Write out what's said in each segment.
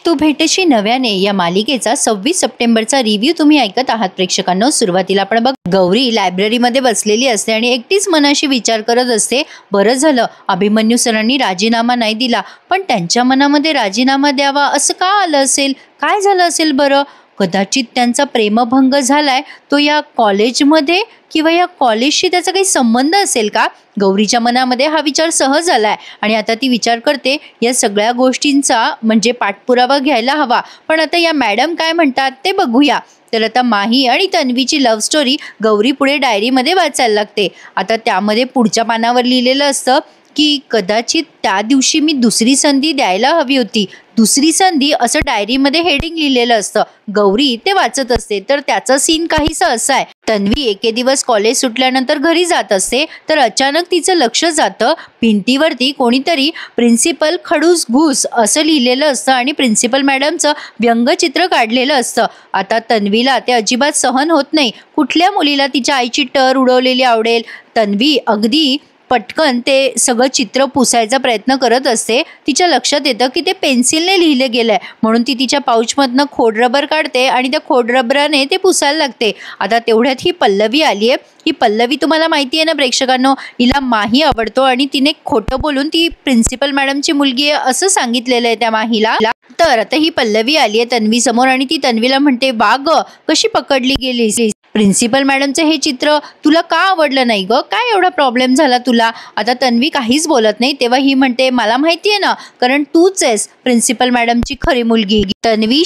तू भेटशी नव्याने या मालिकेचा 26 सप्टेंबरचा रिव्ह्यू तुम्ही ऐकत आहात प्रेक्षकांनो। सुरुवातीला आपण बघ, गौरी लायब्ररीमध्ये बसलेली असते आणि एकटीच मनाशी विचार करत असते, बरं झालं अभिमन्यू सरांनी राजीनामा नाही दिला, पण त्यांच्या मनामध्ये राजीनामा द्यावा असं का आलं असेल, काय झालं असेल बरं? कदाचित त्यांचा प्रेमभंग झालाय तो या कॉलेजमध्ये किंवा या कॉलेजशी त्याचा काही संबंध असेल का? गौरीच्या मनामध्ये हा विचार सहज आलाय आणि आता ती विचार करते या सगळ्या गोष्टींचा म्हणजे पाठपुरावा घ्यायला हवा। पण आता या मॅडम काय म्हणतात ते बघूया। तर आता माही आणि तन्वीची लव्ह स्टोरी गौरी पुढे डायरीमध्ये वाचायला लागते। आता त्यामध्ये पुढच्या पानावर लिहिलेलं असतं की कदाचित त्या दिवशी मी दुसरी संधी द्यायला हवी होती, दुसरी संधी असं डायरीमध्ये हेडिंग लिहिलेलं असतं। गौरी ते वाचत असते तर त्याचा सीन काहीसा असा आहे, तन्वी एके दिवस कॉलेज सुटल्यानंतर घरी जात असते तर अचानक तिचं लक्ष जातं भिंतीवरती कोणीतरी प्रिन्सिपल खडूस घुस असं लिहिलेलं असतं आणि प्रिन्सिपल मॅडमचं व्यंगचित्र काढलेलं असतं। आता तन्वीला ते अजिबात सहन होत नाही, कुठल्या मुलीला तिच्या आईची टर उडवलेली आवडेल? तन्वी अगदी पटकन ते सगळं चित्र पुसायचा प्रयत्न करत असते। तिच्या लक्षात येतं की ते पेन्सिलने लिहिले गेलंय, म्हणून ती तिच्या पाऊचमधनं खोड रबर काढते आणि त्या खोड रबराने ते पुसायला लागते। आता तेवढ्यात ही पल्लवी आली आहे। ही पल्लवी तुम्हाला माहिती आहे ना प्रेक्षकांनो, हिला माही आवडतो आणि तिने खोटं बोलून ती प्रिन्सिपल मॅडमची मुलगी आहे असं सांगितलेलं आहे त्या माहीला। तर आता ही पल्लवी आली आहे तन्वी समोर आणि ती तन्वीला म्हणते, वाग कशी पकडली गेलीस? प्रिन्सिपल मॅडमचं हे चित्र तुला का आवडलं नाही ग? काय एवढा प्रॉब्लेम झाला तुला? आता तन्वी काहीच बोलत नाही। तेव्हा ही म्हणते, मला माहिती आहे ना, कारण तूच आहेस प्रिन्सिपल मॅडमची खरी मुलगी। तन्वी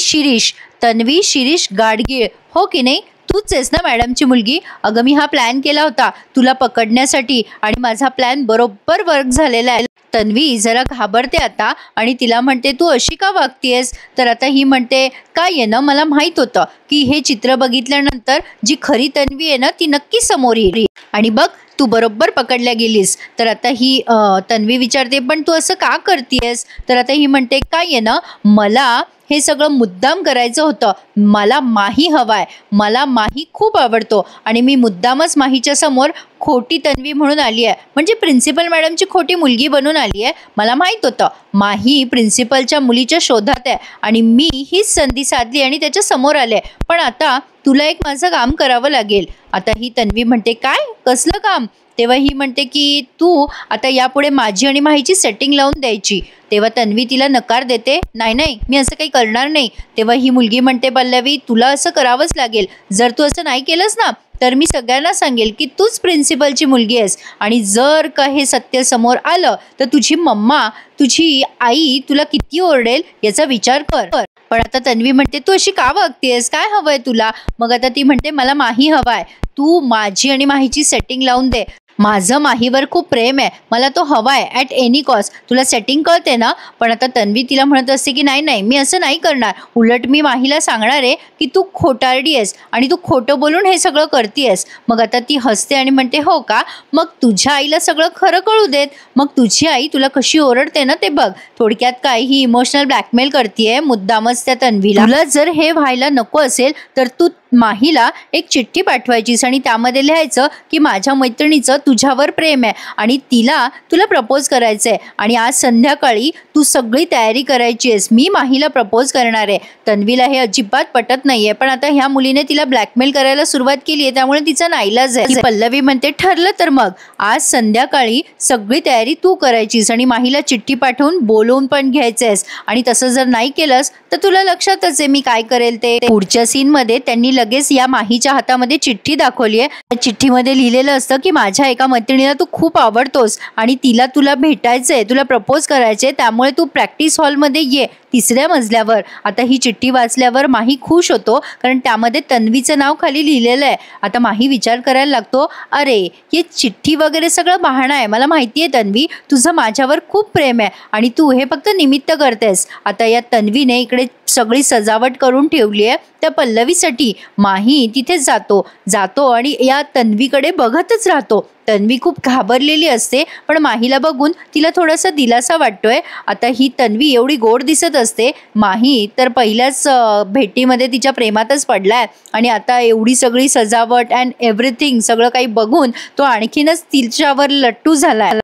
शिरीष गाडगीळ, हो की नाही? तूच आहेस ना मॅडमची मुलगी? अगं मी हा प्लॅन केला होता तुला पकडण्यासाठी आणि माझा प्लॅन बरोबर वर्क झालेला आहे। तन्वी जरा घाबरते आता आणि तिला म्हणते, तू अशी का वागतेस? तर आता ही म्हणते, काय आहे ना, मला माहित होतं की हे चित्र बघितल्यानंतर जी खरी तन्वी आहे ना ती नक्की समोर येईल आणि बघ तू बरोबर पकडल्या गेलीस। तर आता ही तन्वी विचारते, पण तू असं का करतेस? तर आता ही म्हणते, काय आहे ना, मला हे सगळं मुद्दाम करायचं होतं, मला माही हवाय, मला माही खूप आवडतो आणि मी मुद्दामच माहीच्या समोर खोटी तन्वी म्हणून आली आहे, म्हणजे प्रिन्सिपल मॅडमची खोटी मुलगी बनून आली आहे। मला माहीत होतं माही प्रिन्सिपलच्या मुलीच्या शोधात आहे आणि मी हीच संधी साधली आणि त्याच्या समोर आले, पण आता तुला एक माझं काम करावं लागेल। आता ही तन्वी म्हणते, काय कसलं काम? तेव्हा ही म्हणते की तू आता यापुढे माझी आणि माहीची सेटिंग लावून द्यायची। तेव्हा तन्वी तिला नकार देते, नाही मी असं काही करणार नाही। तेव्हा ही मुलगी म्हणते, पल्लवी तुला असं करावंच लागेल, जर तू असं नाही केलंस ना तर मी सगळ्यांना सांगेल की तूच प्रिन्सिपलची मुलगी आहेस आणि जर का हे सत्य समोर आलं तर तुझी मम्मा तुझी आई तुला किती ओरडेल याचा विचार कर। पण आता तन्वी म्हणते, तू अशी का वागतेस, काय हवंय तुला? मग आता ती म्हणते, मला माही हवाय, तू माझी आणि माहीची सेटिंग लावून दे, माझं माहीवर खूप प्रेम आहे, मला तो हवाय ॲट एनी कॉस्ट, तुला सेटिंग कळते ना? पण आता तन्वी तिला म्हणत असते की नाही मी असं नाही करणार, उलट मी माहीला सांगणार आहे की तू खोटारडी आहेस आणि तू खोटं बोलून हे सगळं करतेस। मग आता ती हसते आणि म्हणते, हो का? मग तुझ्या आईला सगळं खरं कळू देत, मग तुझी आई तुला कशी ओरडते ना ते बघ। थोडक्यात काय, ही इमोशनल ब्लॅकमेल करतेय मुद्दामच त्या तन्वीला। तुला जर हे व्हायला नको असेल तर तू माहीला एक चिठ्ठी पाठवायचीस आणि त्यामध्ये लिहायचं की माझ्या मैत्रिणीचं तुझ्यावर प्रेम आहे आणि तुला प्रपोज करायचंय आणि आज संध्याकाळी तू सगळी तयारी करायची आहेस, मी माहीला प्रपोज करणार आहे। तन्वीला हे अजिबात पटत नाहीये, पण आता ह्या मुलीने तिला ब्लॅकमेल करायला सुरुवात केली आहे त्यामुळे तिचा नाईलाज आहे। पल्लवी म्हणते, ठरलं तर मग आज संध्याकाळी सगळी तयारी तू करायचीस आणि माहीला चिठ्ठी पाठवून बोलवून पण घ्यायचंयस आणि तसं जर नाही केलंस तर तुला लक्षातच आहे मी काय करेल ते। पुढच्या सीन मध्ये त्यांनी लगेच या माहीच्या हातामध्ये चिठ्ठी दाखवली आहे। त्या चिठ्ठीमध्ये लिहिलेलं असतं की माझ्या एका मैत्रिणीला तू खूप आवडतोस आणि तुला भेटायचंय, तुला प्रपोज करायचंय, त्यामुळे तू प्रॅक्टिस हॉलमध्ये ये 3ऱ्या मजल्यावर। आता ही चिठ्ठी वाचल्यावर माही खुश होतो कारण त्यामध्ये तन्वीचं नाव खाली लिहिलेलं आहे। आता माही विचार करायला लागतो, अरे हे चिठ्ठी वगैरे सगळं बहाणा आहे, मला माहिती आहे तन्वी तुझं माझ्यावर खूप प्रेम आहे आणि तू हे फक्त निमित्त करतेस। आता या तन्वीने इकडे सगळी सजावट करून ठेवली आहे त्या पल्लवीसाठी। माही तिथे जातो आणि या तन्वीकडे बघतच राहतो। तन्वी खूप घाबरलेली असते पण माहीला बघून तिला थोडासा दिलासा वाटतोय। आता ही तन्वी एवढी गोड दिसत असते, माही तर पहिल्याच भेटीमध्ये तिच्या प्रेमातच पडलाय आणि आता एवढी सगळी सजावट अँड एव्हरीथिंग सगळं काही बघून तो आणखीनच तिच्यावर लट्टू झालाय।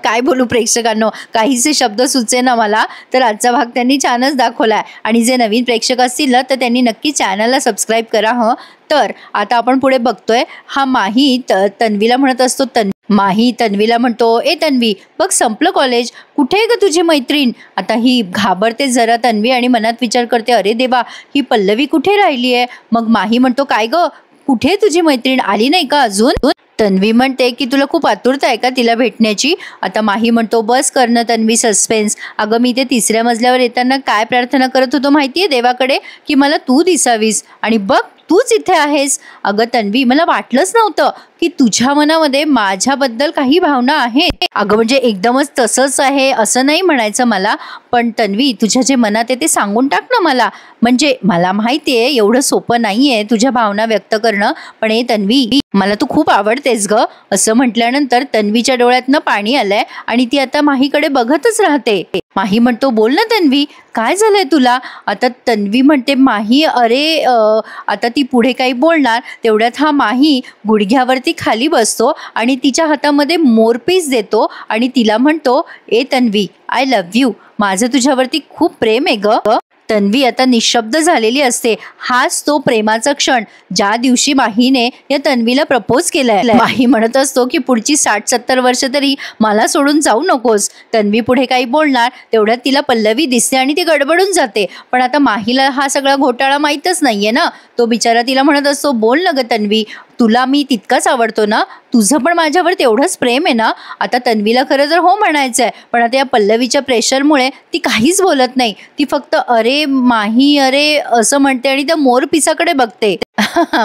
काय बोलू प्रेक्षकांनो, काहीसे शब्द सुचेना मला. तर आजचा भाग त्यांनी छानच दाखवलाय आणि जे नवीन प्रेक्षक असतील ना तर त्यांनी नक्की चॅनलला सबस्क्राईब करा हं. तर आता आपण पुढे बघतोय हा माही तन्वीला म्हणत असतो. माही तन्वीला म्हणतो, ए तन्वी बघ संपलं कॉलेज, कुठे आहे ग तुझी मैत्रीण? आता ही घाबरते जरा तन्वी आणि मनात विचार करते, अरे देवा ही पल्लवी कुठे राहिली आहे? मग माही म्हणतो, काय ग कुठे तुझी मैत्रीण, आली नाही का अजून? तन्वी म्हणते की तुला खूप आतुरता आहे का तिला भेटण्याची? आता माही म्हणतो, बस कर ना तन्वी सस्पेन्स. अगं मी ते 3ऱ्या मजल्यावर येताना काय प्रार्थना करत होतो माहितीये देवाकडे, की मला तू दिसावीस, आणि बघ तूच इथे आहेस. अगं तन्वी मला वाटलंच नव्हतं की तुझ्या मनामध्ये माझ्याबद्दल काही भावना आहेत. अगं म्हणजे एकदमच तसंच आहे असं नाही म्हणायचं मला, पण तन्वी तुझ्या जे मनात आहे ते सांगून टाक ना मला. म्हणजे मला माहिती आहे एवढं सोपं नाहीये तुझ्या भावना व्यक्त करणं, पण ए तन्वी मला तू खूप आवडतेस ग. असं म्हटल्यानंतर तन्वीच्या डोळ्यातनं पाणी आलंय आणि ती आता माहीकडे बघतच राहते. माही म्हणतो, बोल ना तन्वी काय झालंय तुला? आता तन्वी म्हणते, माही अरे आता ती पुढे काही बोलणार तेवढ्यात हा माही गुडघ्यावरती खाली बसतो आणि तिच्या हातामध्ये मोरपीस देतो आणि तिला म्हणतो, ए तन्वी आय लव्ह यू, माझं तुझ्यावरती खूप प्रेम आहे ग. तन्वी आता निशब्द झालेली असते. हाच तो प्रेमाचा क्षण ज्या दिवशी माहीने या तन्वीला प्रपोज केलाय. माही म्हणत असतो की पुढची 60-70 वर्ष तरी मला सोडून जाऊ नकोस. तन्वी पुढे काही बोलणार तेवढ्यात तिला पल्लवी दिसते आणि ती गडबडून जाते. पण आता माहीला हा सगळा घोटाळा माहीतच नाहीये ना. तो बिचारा तिला म्हणत असतो, बोल ना ग तन्वी, तुला मी तितकाच आवडतो ना, तुझं पण माझ्यावर तेवढंच प्रेम आहे ना? आता तन्वीला खरं तर हो म्हणायचंय, पण आता या पल्लवीच्या प्रेशरमुळे ती काहीच बोलत नाही. ती फक्त अरे माही अरे असं म्हणते आणि त्या मोर पिसाकडे बघते.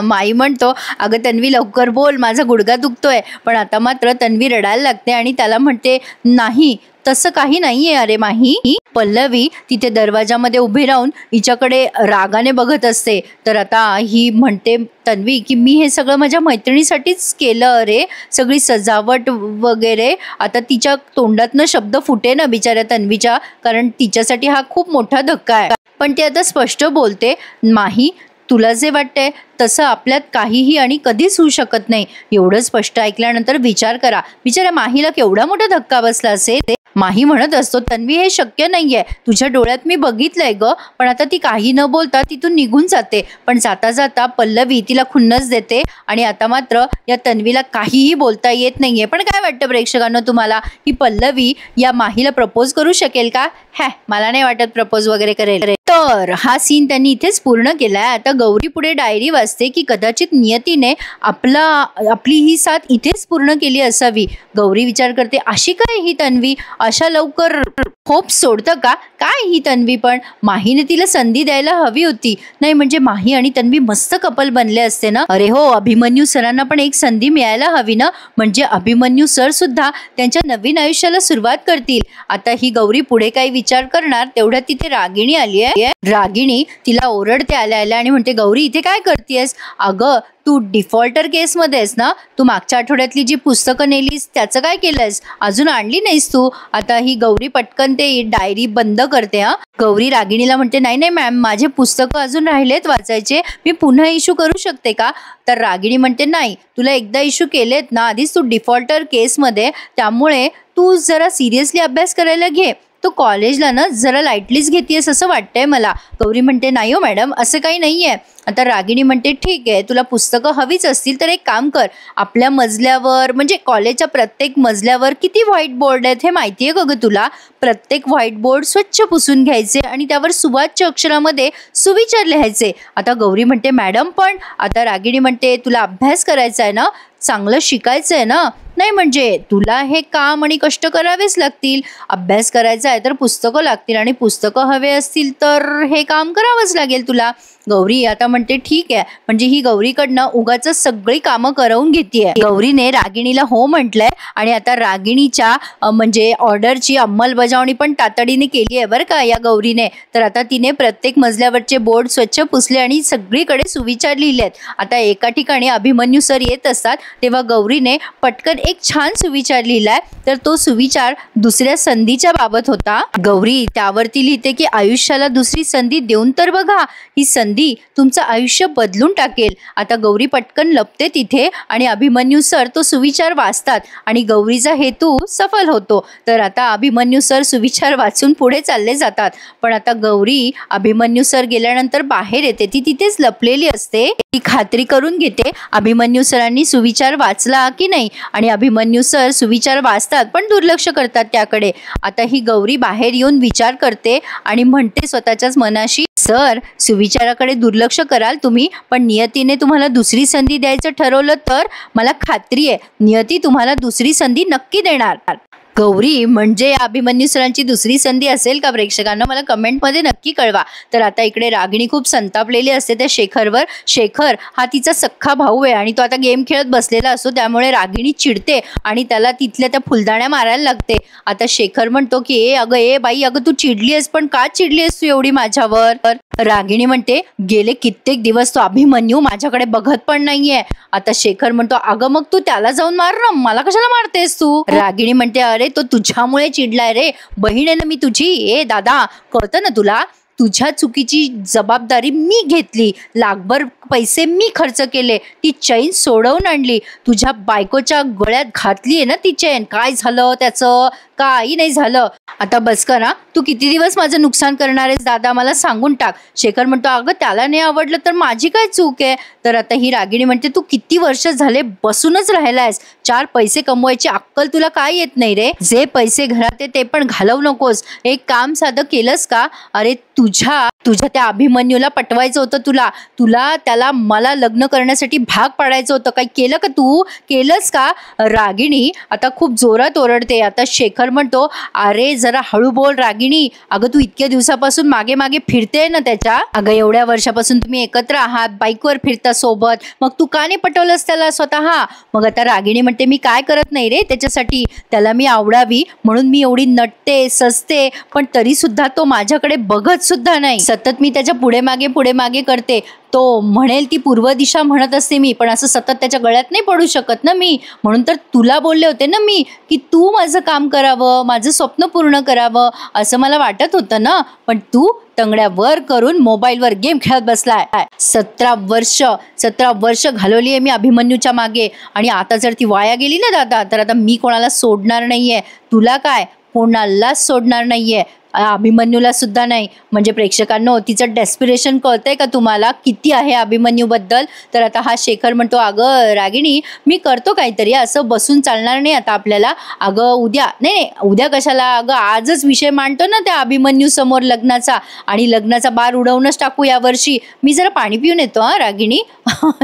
माई म्हणतो, अगं तन्वी लवकर बोल, माझा गुडघा दुखतोय. पण आता मात्र तन्वी रडायला लागते आणि त्याला म्हणते, नाही तसं काही नाहीये अरे माही. पल्लवी तिथे दरवाजामध्ये उभी राहून हिच्याकडे रागाने बघत असते. तर आता ही म्हणते तन्वी की मी हे सगळं माझ्या मैत्रिणीसाठीच केलं अरे, सगळी सजावट वगैरे. आता तिच्या तोंडातनं शब्द फुटे ना बिचाऱ्या तन्वीच्या, कारण तिच्यासाठी हा खूप मोठा धक्का आहे. पण ती आता स्पष्ट बोलते, माही तुला जे वाटतंय तसं आपल्यात काहीही आणि कधीच होऊ शकत नाही. एवढं स्पष्ट ऐकल्यानंतर विचार करा बिचाऱ्या माहीला केवढा मोठा धक्का बसला असेल. माही म्हणत असतो, तन्वी हे शक्य नाहीये, तुझ्या डोळ्यात मी बघितलंय ग. पण आता ती काही न बोलता तिथून निघून जाते. पण जाता जाता पल्लवी तिला खुन्नस देते आणि आता मात्र या तन्वीला काहीही बोलता येत नाहीये. पण काय वाटतं प्रेक्षकांनो तुम्हाला, ही पल्लवी या माहीला प्रपोज करू शकेल का? मला नाही वाटत प्रपोज वगैरे करेल. तर हा सीन त्यांनी इथेच पूर्ण केलाय. आता गौरी पुढे डायरी वाचते की कदाचित नियतीने आपली ही साथ इथेच पूर्ण केली असावी. गौरी विचार करते, अशी काय ही तन्वी अशा लवकर होप सोडतं का? काय ही तन्वी पण, माहीने तिला संधी द्यायला हवी होती. नाही म्हणजे माही आणि तन्वी मस्त कपल बनले असते ना. अरे हो, अभिमन्यू सरांना पण एक संधी मिळायला हवी ना, म्हणजे अभिमन्यू सर सुद्धा त्यांच्या नवीन आयुष्याला सुरुवात करतील. आता ही गौरी पुढे काही विचार करणार तेवढ्यात तिथे रागिणी आली आहे. रागिणी तिला ओरडते आल्या आल्या आणि म्हणते, गौरी इथे काय करतेस? अगं तू डिफॉल्टर केसमध्ये आहेस ना, तू मागच्या आठवड्यातली जी पुस्तकं नेलीस त्याचं काय केलंयस? अजून आणली नाहीस तू. आता ही गौरी पटकन ते डायरी बंद करते. गौरी रागिणीला म्हणते, नाही नाही मॅम, माझे पुस्तकं अजून राहिलेत वाचायचे, मी पुन्हा इश्यू करू शकते का? तर रागिणी म्हणते, नाही तुला एकदा इश्यू केलेत ना आधीच, तू डिफॉल्टर केसमध्ये, त्यामुळे तू जरा सिरियसली अभ्यास करायला घे. तू कॉलेजला ना जरा लाईटलीच घेतेस असं वाटतंय मला. गौरी म्हणते, नाही हो मॅडम असं काही नाहीये. आता रागिणी म्हणते, ठीक आहे तुला पुस्तकं हवीच असतील तर एक काम कर, आपल्या मजल्यावर म्हणजे कॉलेजच्या प्रत्येक मजल्यावर किती व्हाईट बोर्ड आहेत हे माहितीये का ग तुला? प्रत्येक व्हाईट बोर्ड स्वच्छ पुसून घ्यायचे आणि त्यावर सुवाच्य अक्षरामध्ये सुविचार लिहायचे. आता गौरी म्हणते, मॅडम पण. आता रागिणी म्हणते, तुला अभ्यास करायचा आहे ना, चांगलं शिकायचं आहे ना, नाही म्हणजे तुला हे काम आणि कष्ट करावेच लागतील. अभ्यास करायचा आहे तर पुस्तकं लागतील आणि पुस्तकं हवे असतील तर हे काम करावंच लागेल तुला. गौरी आता म्हणते, ठीक आहे. म्हणजे ही गौरीकडनं उगाच सगळी कामं करवून घेतीये. गौरीने रागिणीला हो म्हटलंय आणि आता रागिणीच्या म्हणजे ऑर्डरची अंमलबजावणी पण तातडीने केली आहे बरं का या गौरीने. तर आता तिने प्रत्येक मजल्यावरचे बोर्ड स्वच्छ पुसले आणि सगळीकडे सुविचार लिहिलेत. आता एका ठिकाणी अभिमन्यू सर येत असतात तेव्हा गौरीने पटकन एक छान सुविचार लिहिलाय. तर तो सुविचार दुसऱ्या संधीच्या बाबत होता. गौरी त्यावरती लिहिते की आयुष्याला दुसरी संधी देऊन तर बघा, ही संधी संधी तुमचं आयुष्य बदलून टाकेल. आता गौरी पटकन लपते तिथे आणि अभिमन्यू सर तो सुविचार वाचतात आणि गौरीचा हेतू सफल होतो. तर आता अभिमन्यू सर सुविचार वाचून पुढे चालले जातात. पण आता गौरी अभिमन्यू सर गेल्यानंतर बाहेर येते. ती तिथेच लपलेली असते. ती खात्री करून घेते अभिमन्यू सरांनी सुविचार वाचला की नाही आणि अभिमन्यू सर सुविचार वाचतात पण दुर्लक्ष करतात त्याकडे. आता ही गौरी बाहेर येऊन विचार करते आणि म्हणते स्वतःच्याच मनाशी, सर सुविचाराकडे दुर्लक्ष कराल तुम्ही, पण नियतीने तुम्हाला दुसरी संधी द्यायचं ठरवलं तर मला खात्री आहे नियती तुम्हाला दुसरी संधी नक्की देणार. गौरी म्हणजे अभिमन्यू सरांची दुसरी संधी असेल का प्रेक्षकांना? मला कमेंटमध्ये नक्की कळवा. तर आता इकडे रागिणी खूप संतापलेली असते त्या शेखरवर. शेखर हा तिचा सख्खा भाऊ आहे आणि तो आता गेम खेळत बसलेला असतो. त्यामुळे रागिणी चिडते आणि त्याला तिथल्या त्या फुलदाण्या मारायला लागते. आता शेखर म्हणतो की ए बाई अगं तू चिडली आहेस, पण का चिडली आहेस तू एवढी माझ्यावर? रागिणी म्हणते गेले कित्येक दिवस तो अभिमन्यू माझ्याकडे बघत पण नाहीये. आता शेखर म्हणतो अगं मग तू त्याला जाऊन मार ना, मला कशाला मारतेस तू? रागिणी म्हणते अरे तो तुझ्यामुळे चिडलाय रे, बहीण आहे ना मी तुझी. ए दादा कळतं ना तुला, तुझ्या चुकीची जबाबदारी मी घेतली, लाखभर पैसे मी खर्च केले, ती चैन सोडवून आणली, तुझ्या बायकोच्या गळ्यात घातली आहे ना ती चैन. काय झालं त्याचं? काही नाही झालं. आता बस करा, तू किती दिवस माझं नुकसान करणार आहेस दादा, मला सांगून टाक. शेखर म्हणतो अगं त्याला नाही आवडलं तर माझी काय चूक आहे? तर आता ही रागिणी म्हणते तू किती वर्ष झाले बसूनच राहिलायस, 4 पैसे कमवायची अक्कल तुला काय येत नाही रे? जे पैसे घरात आहे ते पण घालवू नकोस. एक काम साधं केलंस का? अरे तुझ्या त्या अभिमन्यूला पटवायचं होतं, तुला त्याला मला लग्न करण्यासाठी भाग पाडायचं होतं. काही केलं का तू? केलंस का? रागिणी आता खूप जोरात ओरडते. आता शेखर म्हणतो अरे जरा हळू बोल रागिणी, अगं तू इतक्या दिवसापासून मागे मागे फिरते ना त्याच्या. अगं एवढ्या वर्षापासून तुम्ही एकत्र आहात, बाईकवर फिरता सोबत, मग तू का नाही पटवलंस त्याला स्वतः? मग आता रागिणी म्हणते मी काय करत नाही रे त्याच्यासाठी, त्याला मी आवडावी म्हणून मी एवढी नटते सजते, पण तरी सुद्धा तो माझ्याकडे बघत सुद्धा नाही. सतत मी त्याच्या पुढे मागे करते. तो म्हणेल ती पूर्व दिशा म्हणत असते मी, पण असं सतत त्याच्या गळ्यात नाही पडू शकत ना मी. म्हणून तर तुला बोलले होते ना मी की तू माझं काम करावं, माझं स्वप्न पूर्ण करावं असं मला वाटत होतं ना, पण तू तंगड्या वर करून मोबाईलवर गेम खेळत बसलाय. 17 वर्ष घालवली आहे मी अभिमन्यूच्या मागे आणि आता जर ती वाया गेली ना दादा तर आता मी कोणाला सोडणार नाहीये. तुला काय, कोणालाच सोडणार नाहीये, अभिमन्यूला सुद्धा नाही. म्हणजे प्रेक्षकांनो तिचं डेस्पिरेशन कळतंय का तुम्हाला किती आहे अभिमन्यू बद्दल? तर आता हा शेखर म्हणतो अगं रागिणी मी करतो काहीतरी, असं बसून चालणार नाही आता आपल्याला. अगं उद्या नाही उद्या कशाला, अगं आजच विषय मांडतो ना त्या अभिमन्यू समोर लग्नाचा, आणि लग्नाचा बार उडवूनच टाकू यावर्षी. मी जरा पाणी पिऊन येतो हा रागिणी.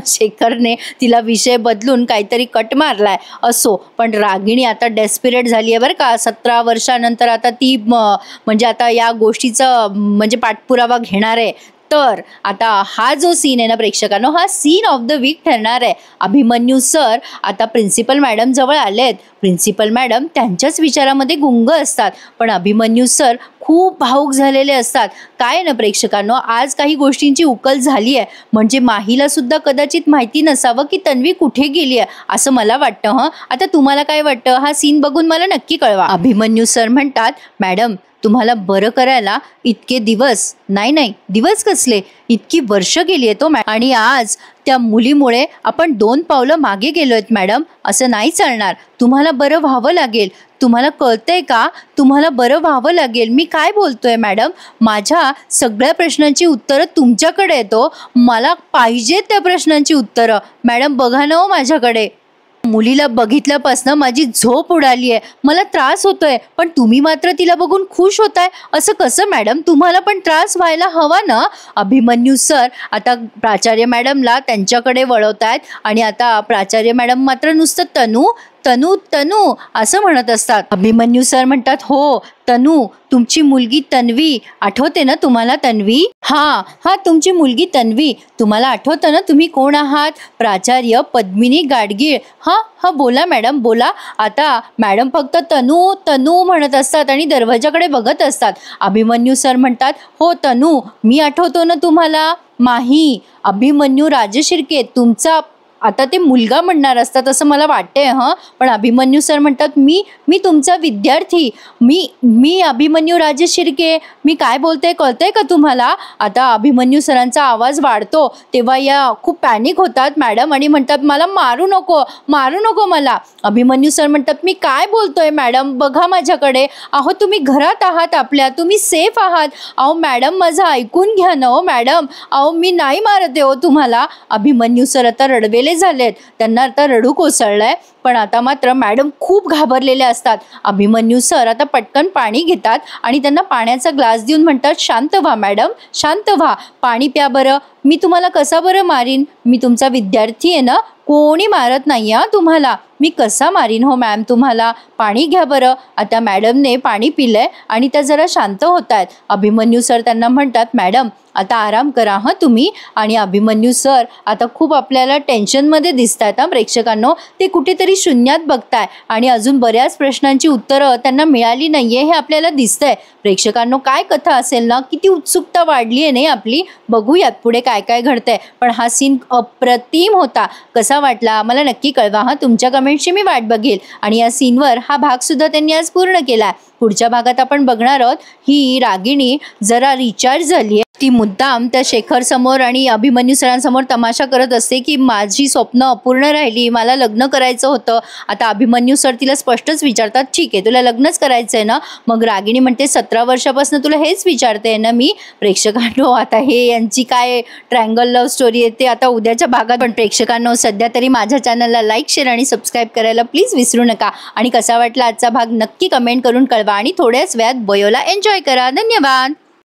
शेखरने तिला विषय बदलून काहीतरी कट मारलाय. असो, पण रागिणी आता डेस्पिरेट झाली आहे बरं का. 17 वर्षानंतर आता ती म्हणजे आता या गोष्टीचं म्हणजे पाठपुरावा घेणार आहे. तर आता हा जो सीन आहे ना प्रेक्षकांनो, हा सीन ऑफ द वीक ठरणार आहे. अभिमन्यू सर आता प्रिन्सिपल मॅडम जवळ आलेत. प्रिन्सिपल मॅडम त्यांच्याच विचारामध्ये गुंग असतात, पण अभिमन्यू सर खूप भावुक झालेले असतात. काय ना प्रेक्षकांनो, आज काही गोष्टींची उकल झाली आहे. म्हणजे माहीला सुद्धा कदाचित माहिती नसावं की तन्वी कुठे गेली आहे असं मला वाटतं. आता तुम्हाला काय वाटतं? हा सीन बघून मला नक्की कळवा. अभिमन्यू सर म्हणतात मॅडम तुम्हाला बरं करायला इतके दिवस नाही दिवस कसले, इतकी वर्ष गेली आहेत आणि आज त्या मुलीमुळे आपण 2 पावलं मागे गेलोय मॅडम. असं नाही चालणार, तुम्हाला बरं व्हावं लागेल. तुम्हाला कळतंय का? तुम्हाला बरं व्हावं लागेल. मी काय बोलतोय मॅडम? माझ्या सगळ्या प्रश्नांची उत्तरं तुमच्याकडे येतो, मला पाहिजेत त्या प्रश्नांची उत्तरं. मॅडम बघा ना हो माझ्याकडे. मुलीला बघितल्यापासून माझी झोप उडाली आहे, मला त्रास होतोय, पण तुम्ही मात्र तिला बघून खुश होताय. असं कसं मॅडम? तुम्हाला पण त्रास व्हायला हवा ना. अभिमन्यू सर आता प्राचार्य मॅडमला त्यांच्याकडे वळवतायत आणि आता प्राचार्य मॅडम मात्र नुसतं तनू तनू तनू असं म्हणत असतात. अभिमन्यू सर म्हणतात हो तनू, तुमची मुलगी तन्वी आठवते ना तुम्हाला? तन्वी, हा तुमची मुलगी तन्वी. तुम्हाला आठवतं ना तुम्ही कोण आहात? प्राचार्य पद्मिनी गाडगीळ. हा बोला मॅडम बोला. आता मॅडम फक्त तनू तनू म्हणत असतात आणि दरवाजाकडे बघत असतात. अभिमन्यू सर म्हणतात हो तनू, मी आठवतो ना तुम्हाला? माही, अभिमन्यू राजशिर्के, तुमचा आता ते मुलगा म्हणणार असतात असं मला वाटतंय हं. पण अभिमन्यू सर म्हणतात मी तुमचा विद्यार्थी, मी अभिमन्यू राजेश शिर्के, मी काय बोलते कळतंय का तुम्हाला? आता अभिमन्यू सरांचा आवाज वाढतो तेव्हा या खूप पॅनिक होतात मॅडम आणि म्हणतात मला मारू नको मला. अभिमन्यू सर म्हणतात मी काय बोलतोय मॅडम, बघा माझ्याकडे. अहो तुम्ही घरात आहात आपल्या, तुम्ही सेफ आहात. अहो मॅडम माझं ऐकून घ्या ना हो मॅडम, अहो मी नाही मारते हो तुम्हाला. अभिमन्यू सर आता रडवेले झालेत, त्यांना आता रडू कोसळलंय. पण आता मात्र मॅडम खूप घाबरलेले असतात. अभिमन्यू सर आता पटकन पाणी घेतात आणि त्यांना पाण्याचा ग्लास देऊन म्हणतात शांत व्हा मॅडम, शांत व्हा, पाणी प्या बरं. मी तुम्हाला कसा बरं मारीन, मी तुमचा विद्यार्थी आहे ना, कोणी मारत नाही हा तुम्हाला, मी कसा मारीन हो मॅम तुम्हाला, पाणी घ्या बरं. आता मॅडमने पाणी पिलंय आणि त्या जरा शांत होत आहेत. अभिमन्यू सर त्यांना म्हणतात मॅडम आता आराम करा हं तुम्ही. आणि अभिमन्यू सर आता खूप आपल्याला टेन्शनमध्ये दिसत आहेत प्रेक्षकांनो. ते कुठेतरी शून्यात बघताय आणि अजून बऱ्याच प्रश्नांची उत्तरं त्यांना मिळाली नाही आहे हे आपल्याला दिसतंय. प्रेक्षकांनो काय कथा असेल ना, किती उत्सुकता वाढली आहे नाही आपली. बघूयात पुढे काय काय घडतंय. पण हा सीन अप्रतिम होता. कसा वाटला मला नक्की कळवा हं. तुमच्या कमेंटची मी वाट बघेल. आणि या सीनवर हा भागसुद्धा त्यांनी आज पूर्ण केला. पुढच्या भागात आपण बघणार आहोत ही रागिणी जरा रिचार्ज झाली आहे. ती मुद्दाम त्या शेखर समोर आणि अभिमन्यू सरांसमोर तमाशा करत असते की माझी स्वप्न अपूर्ण राहिली, मला लग्न करायचं होतं. आता अभिमन्यू सर तिला स्पष्टच विचारतात ठीक आहे तुला लग्नच करायचं आहे ना. मग रागिणी म्हणते 17 वर्षापासून तुला हेच विचारते ना मी. प्रेक्षकांनो आता हे यांची काय ट्रायंगल लव्ह स्टोरी आहे ते आता उद्याच्या भागात. पण प्रेक्षकांनो सध्या तरी माझ्या चॅनलला लाईक शेअर आणि सबस्क्राईब करायला प्लीज विसरू नका. आणि कसा वाटला आजचा भाग नक्की कमेंट करून कळवा आणि थोड्याच वेळात बयोला एन्जॉय करा. धन्यवाद.